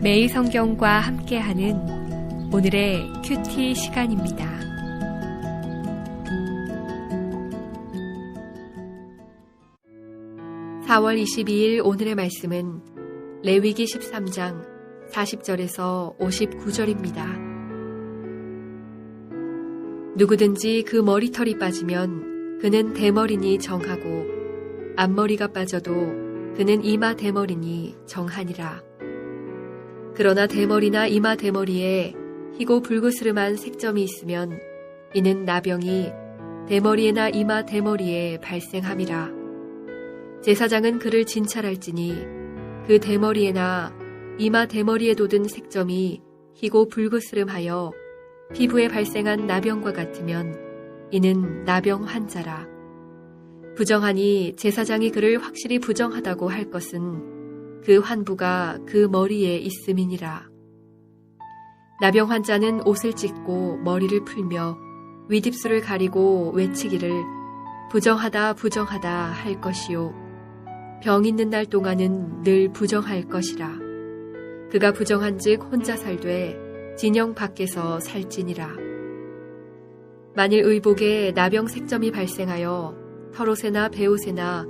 매일 성경과 함께하는 오늘의 큐티 시간입니다. (4월 22일) 오늘의 말씀은 레위기 13장 40절에서 59절입니다. 누구든지 그 머리털이 빠지면 그는 대머리니 정하고 앞머리가 빠져도 그는 이마 대머리니 정하니라. 그러나 대머리나 이마 대머리에 희고 불그스름한 색점이 있으면 이는 나병이 대머리에나 이마 대머리에 발생함이라. 제사장은 그를 진찰할지니 그 대머리에나 이마 대머리에 돋은 색점이 희고 불그스름하여 피부에 발생한 나병과 같으면 이는 나병 환자라. 부정하니 제사장이 그를 확실히 부정하다고 할 것은 그 환부가 그 머리에 있음이니라. 나병 환자는 옷을 찢고 머리를 풀며 윗입술을 가리고 외치기를 부정하다 부정하다 할 것이요 병 있는 날 동안은 늘 부정할 것이라. 그가 부정한즉 혼자 살되 진영 밖에서 살지니라. 만일 의복에 나병 색점이 발생하여 털옷에나 베옷에나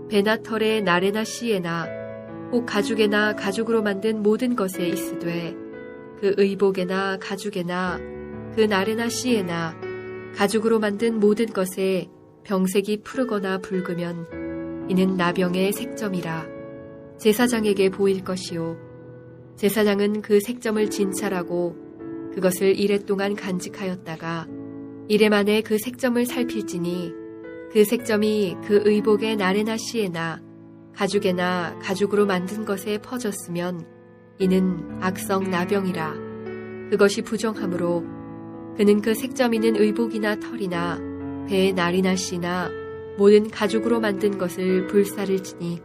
배나 털에 나래나 씨에나 혹 가죽에나 가죽으로 만든 모든 것에 있으되 그 의복에나 가죽에나 그 나래나 씨에나 가죽으로 만든 모든 것에 병색이 푸르거나 붉으면 이는 나병의 색점이라. 제사장에게 보일 것이요 제사장은 그 색점을 진찰하고 그것을 이레 동안 간직하였다가 이레 만에 그 색점을 살필지니 그 색점이 그 의복의 나래나 씨에나 가죽에나 가죽으로 만든 것에 퍼졌으면 이는 악성 나병이라. 그것이 부정하므로 그는 그 색점 있는 의복이나 털이나 배의 날이나 씨나 모든 가죽으로 만든 것을 불사를 지니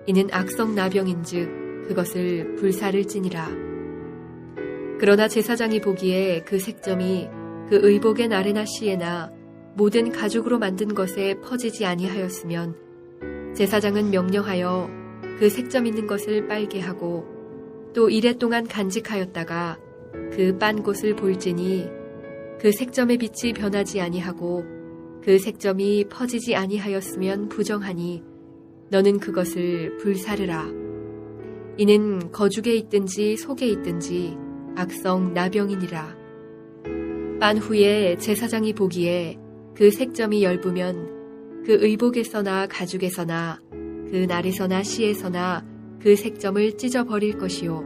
이는 악성 나병인즉 그것을 불사를 지니라. 그러나 제사장이 보기에 그 색점이 그 의복의 나래나 씨에나 모든 가죽으로 만든 것에 퍼지지 아니하였으면 제사장은 명령하여 그 색점 있는 것을 빨게 하고 또 이레 동안 간직하였다가 그 빤 곳을 볼지니 그 색점의 빛이 변하지 아니하고 그 색점이 퍼지지 아니하였으면 부정하니 너는 그것을 불사르라. 이는 거죽에 있든지 속에 있든지 악성 나병이니라. 빤 후에 제사장이 보기에 그 색점이 엷으면 그 의복에서나 가죽에서나 그 날에서나 씨에서나 그 색점을 찢어버릴 것이요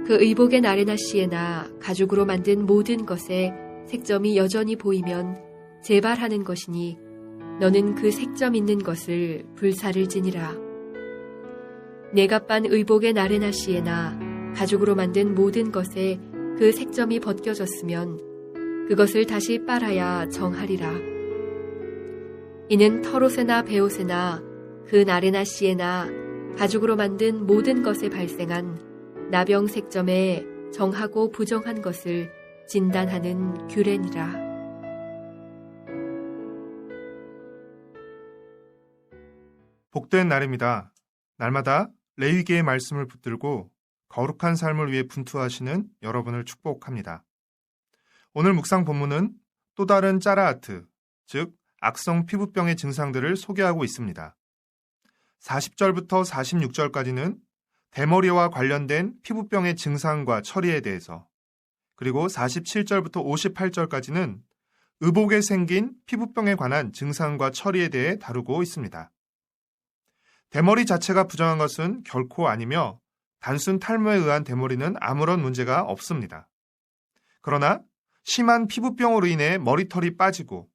그 의복의 나래나 씨에나 가죽으로 만든 모든 것에 색점이 여전히 보이면 재발하는 것이니 너는 그 색점 있는 것을 불사를 지니라. 내가 빤 의복의 나래나 씨에나 가죽으로 만든 모든 것에 그 색점이 벗겨졌으면 그것을 다시 빨아야 정하리라. 이는 털옷에나 베옷에나 그 나래나 씨에나 가죽으로 만든 모든 것에 발생한 나병 색점에 정하고 부정한 것을 진단하는 규례니라. 복된 날입니다. 날마다 레위기의 말씀을 붙들고 거룩한 삶을 위해 분투하시는 여러분을 축복합니다. 오늘 묵상 본문은 또 다른 짜라아트, 즉 악성 피부병의 증상들을 소개하고 있습니다. 40절부터 46절까지는 대머리와 관련된 피부병의 증상과 처리에 대해서, 그리고 47절부터 58절까지는 의복에 생긴 피부병에 관한 증상과 처리에 대해 다루고 있습니다. 대머리 자체가 부정한 것은 결코 아니며 단순 탈모에 의한 대머리는 아무런 문제가 없습니다. 그러나 심한 피부병으로 인해 머리털이 빠지고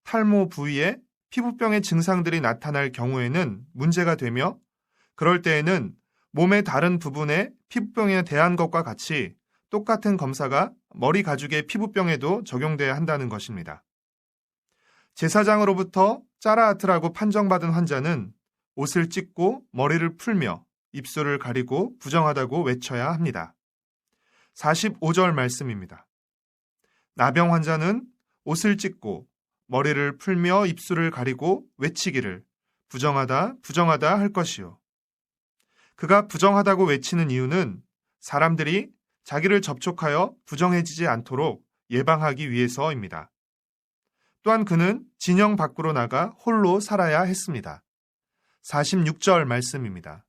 탈모 부위에 피부병의 증상들이 나타날 경우에는 문제가 되며 그럴 때에는 몸의 다른 부분에 피부병에 대한 것과 같이 똑같은 검사가 머리 가죽의 피부병에도 적용돼야 한다는 것입니다. 제사장으로부터 짜라아트라고 판정받은 환자는 옷을 찢고 머리를 풀며 입술을 가리고 부정하다고 외쳐야 합니다. 45절 말씀입니다. 나병 환자는 옷을 찢고 머리를 풀며 입술을 가리고 외치기를 부정하다, 부정하다 할 것이요. 그가 부정하다고 외치는 이유는 사람들이 자기를 접촉하여 부정해지지 않도록 예방하기 위해서입니다. 또한 그는 진영 밖으로 나가 홀로 살아야 했습니다. 46절 말씀입니다.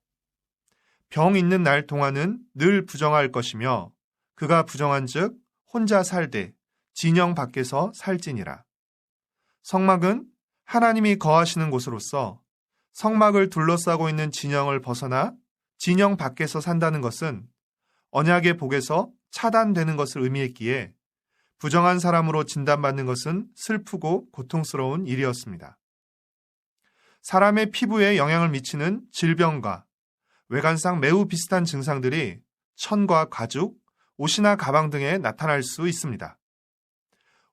병 있는 날 동안은 늘 부정할 것이며 그가 부정한즉 혼자 살되 진영 밖에서 살지니라. 성막은 하나님이 거하시는 곳으로서 성막을 둘러싸고 있는 진영을 벗어나 진영 밖에서 산다는 것은 언약의 복에서 차단되는 것을 의미했기에 부정한 사람으로 진단받는 것은 슬프고 고통스러운 일이었습니다. 사람의 피부에 영향을 미치는 질병과 외관상 매우 비슷한 증상들이 천과 가죽, 옷이나 가방 등에 나타날 수 있습니다.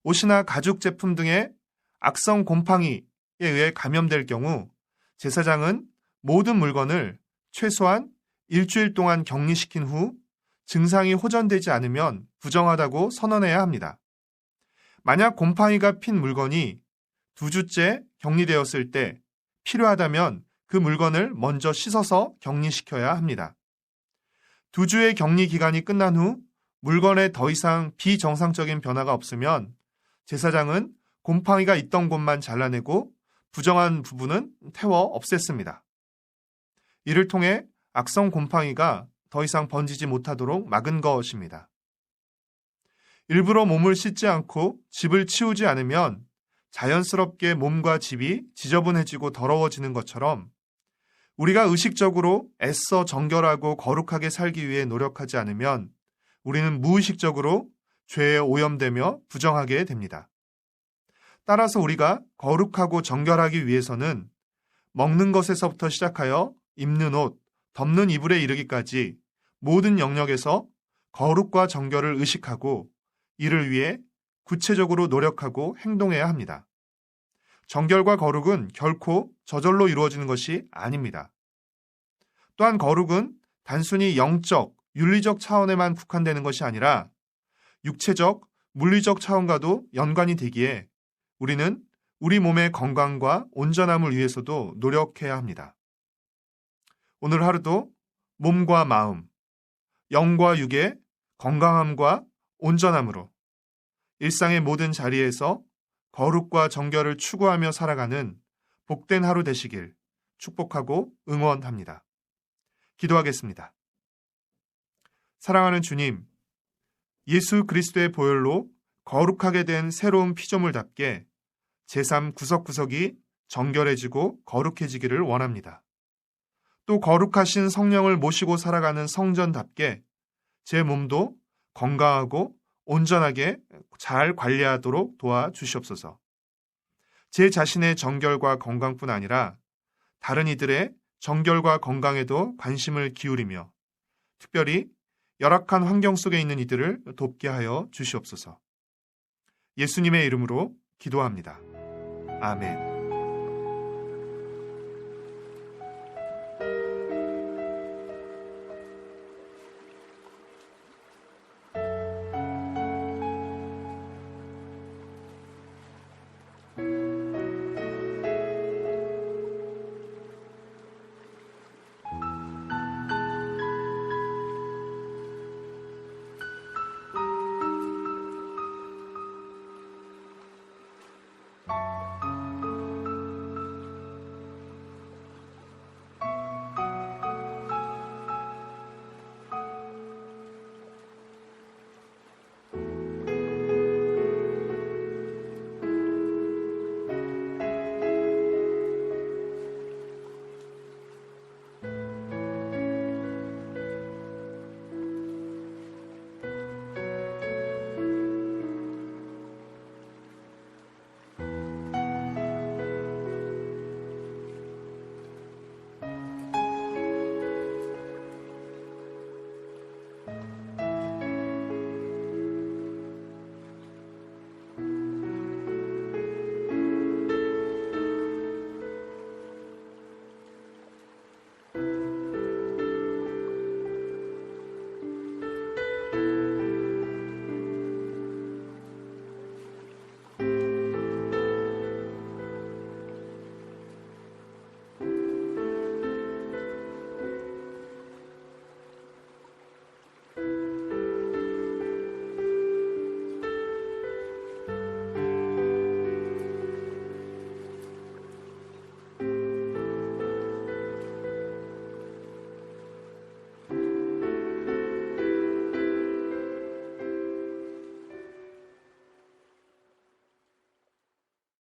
옷이나 가죽 제품 등의 악성 곰팡이에 의해 감염될 경우 제사장은 모든 물건을 최소한 일주일 동안 격리시킨 후 증상이 호전되지 않으면 부정하다고 선언해야 합니다. 만약 곰팡이가 핀 물건이 2주째 격리되었을 때 필요하다면 그 물건을 먼저 씻어서 격리시켜야 합니다. 2주의 격리 기간이 끝난 후 물건에 더 이상 비정상적인 변화가 없으면 제사장은 곰팡이가 있던 곳만 잘라내고 부정한 부분은 태워 없앴습니다. 이를 통해 악성 곰팡이가 더 이상 번지지 못하도록 막은 것입니다. 일부러 몸을 씻지 않고 집을 치우지 않으면 자연스럽게 몸과 집이 지저분해지고 더러워지는 것처럼 우리가 의식적으로 애써 정결하고 거룩하게 살기 위해 노력하지 않으면 우리는 무의식적으로 죄에 오염되며 부정하게 됩니다. 따라서 우리가 거룩하고 정결하기 위해서는 먹는 것에서부터 시작하여 입는 옷, 덮는 이불에 이르기까지 모든 영역에서 거룩과 정결을 의식하고 이를 위해 구체적으로 노력하고 행동해야 합니다. 정결과 거룩은 결코 저절로 이루어지는 것이 아닙니다. 또한 거룩은 단순히 영적, 윤리적 차원에만 국한되는 것이 아니라 육체적, 물리적 차원과도 연관이 되기에 우리는 우리 몸의 건강과 온전함을 위해서도 노력해야 합니다. 오늘 하루도 몸과 마음, 영과 육의 건강함과 온전함으로 일상의 모든 자리에서 거룩과 정결을 추구하며 살아가는 복된 하루 되시길 축복하고 응원합니다. 기도하겠습니다. 사랑하는 주님, 예수 그리스도의 보혈로 거룩하게 된 새로운 피조물답게 제3 구석구석이 정결해지고 거룩해지기를 원합니다. 또 거룩하신 성령을 모시고 살아가는 성전답게 제 몸도 건강하고 온전하게 잘 관리하도록 도와주시옵소서. 제 자신의 정결과 건강뿐 아니라 다른 이들의 정결과 건강에도 관심을 기울이며 특별히 열악한 환경 속에 있는 이들을 돕게 하여 주시옵소서. 예수님의 이름으로 기도합니다. 아멘.